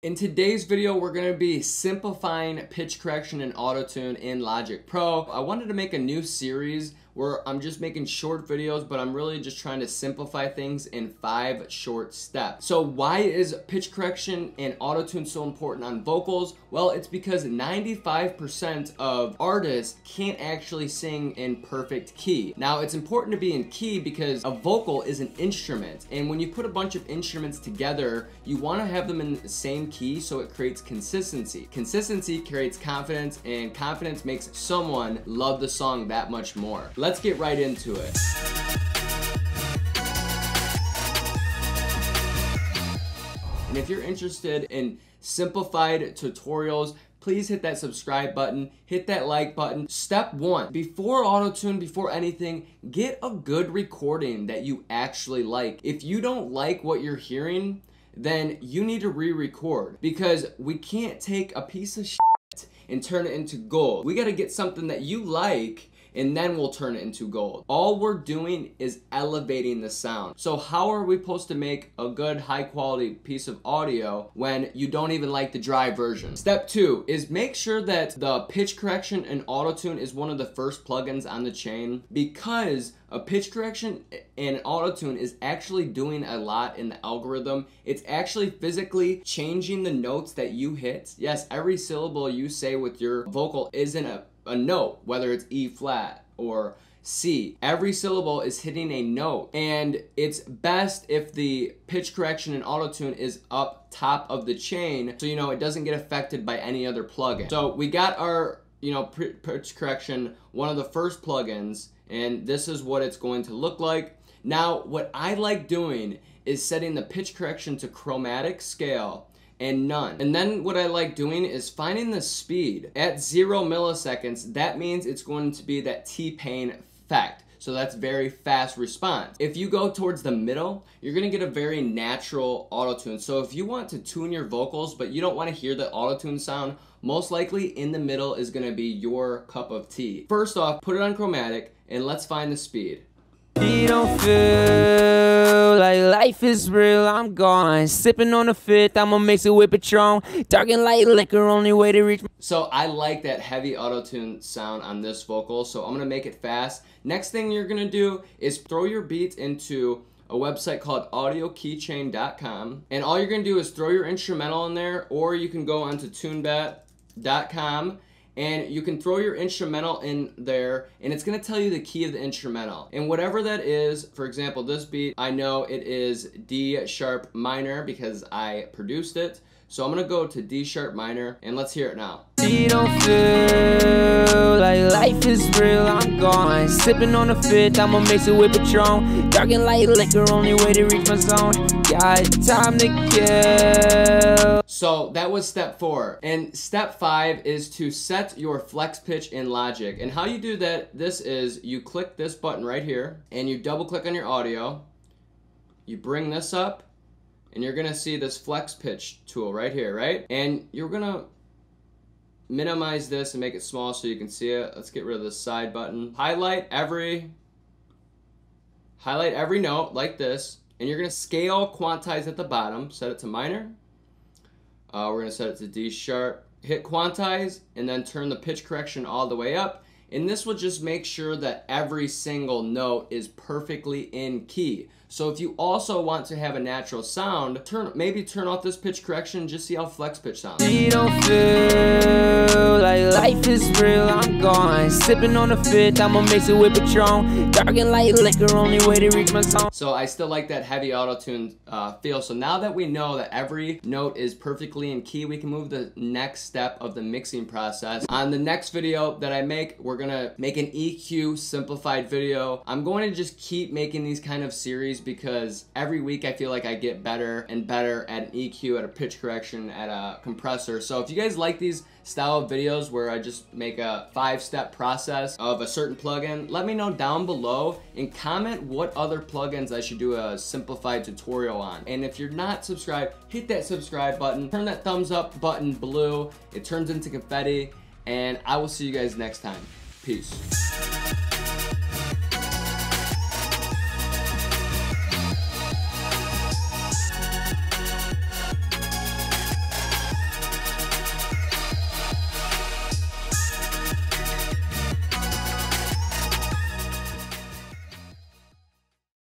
In today's video, we're going to be simplifying pitch correction and AutoTune in Logic Pro. I wanted to make a new series where I'm just making short videos, but I'm really just trying to simplify things in 5 short steps. So why is pitch correction and AutoTune so important on vocals? Well, it's because 95% of artists can't actually sing in perfect key. Now, it's important to be in key because a vocal is an instrument, and when you put a bunch of instruments together, you want to have them in the same key so it creates consistency. Consistency creates confidence, and confidence makes someone love the song that much more. Let's get right into it. And if you're interested in simplified tutorials, please hit that subscribe button, hit that like button. Step 1, before AutoTune, before anything, get a good recording that you actually like. If you don't like what you're hearing, then you need to re-record, because we can't take a piece of shit and turn it into gold. We gotta get something that you like, and then we'll turn it into gold. All we're doing is elevating the sound. So how are we supposed to make a good, high quality piece of audio when you don't even like the dry version? Step 2 is make sure that the pitch correction and AutoTune is one of the first plugins on the chain, because a pitch correction and AutoTune is actually doing a lot in the algorithm. It's actually physically changing the notes that you hit. Yes, every syllable you say with your vocal isn't a note, whether it's E flat or C. Every syllable is hitting a note, and it's best if the pitch correction and AutoTune is up top of the chain, so it doesn't get affected by any other plugin. So we got our pitch correction, one of the first plugins, and this is what it's going to look like. Now, what I like doing is setting the pitch correction to chromatic scale and none. And then what I like doing is finding the speed at 0 milliseconds. That means it's going to be that T-Pain effect. So that's very fast response. If you go towards the middle, you're gonna get a very natural AutoTune. So if you want to tune your vocals, but you don't wanna hear the AutoTune sound, most likely in the middle is gonna be your cup of tea. First off, put it on chromatic and let's find the speed. You don't feel like life is real, I'm gone. Sipping on a fifth, I'ma mix it with Patron. Dark and light liquor, only way to reach. So I like that heavy AutoTune sound on this vocal, so I'm gonna make it fast. Next thing you're gonna do is throw your beats into a website called audiokeychain.com, and all you're gonna do is throw your instrumental in there, or you can go onto tunebat.com and you can throw your instrumental in there, and it's gonna tell you the key of the instrumental. And whatever that is, for example, this beat, I know it is D sharp minor because I produced it. So I'm gonna go to D sharp minor, and let's hear it now. You don't feel like life is real, I'm gone. Sipping on a fifth, I'ma mix it with Patron. Dark and light liquor, only way to reach my zone. Got time to kill. So that was step 4. And step 5 is to set your flex pitch in Logic. And how you do that, this is you click this button right here, and you double click on your audio. You bring this up, and you're gonna see this flex pitch tool right here, right? And you're gonna minimize this and make it small so you can see it. Let's get rid of the side button. Highlight every note like this, and you're gonna scale quantize at the bottom, set it to minor. We're gonna set it to D sharp, hit quantize, and then turn the pitch correction all the way up. And this will just make sure that every single note is perfectly in key. So if you also want to have a natural sound, maybe turn off this pitch correction, just see how flex pitch sounds. You don't feel like life is real, I'm gone. Sipping on a fifth, I'ma mix it with Patron. Dark and light liquor, only way to reach my zone. So I still like that heavy AutoTune feel. So now that we know that every note is perfectly in key, we can move the next step of the mixing process. On the next video that I make, we're gonna make an EQ simplified video. I'm going to just keep making these kind of series because every week I feel like I get better and better at an EQ, at a pitch correction, at a compressor. So if you guys like these style of videos where I just make a 5-step process of a certain plugin, let me know down below and comment what other plugins I should do a simplified tutorial on. And if you're not subscribed, hit that subscribe button, turn that thumbs up button blue, it turns into confetti, and I will see you guys next time. Peace.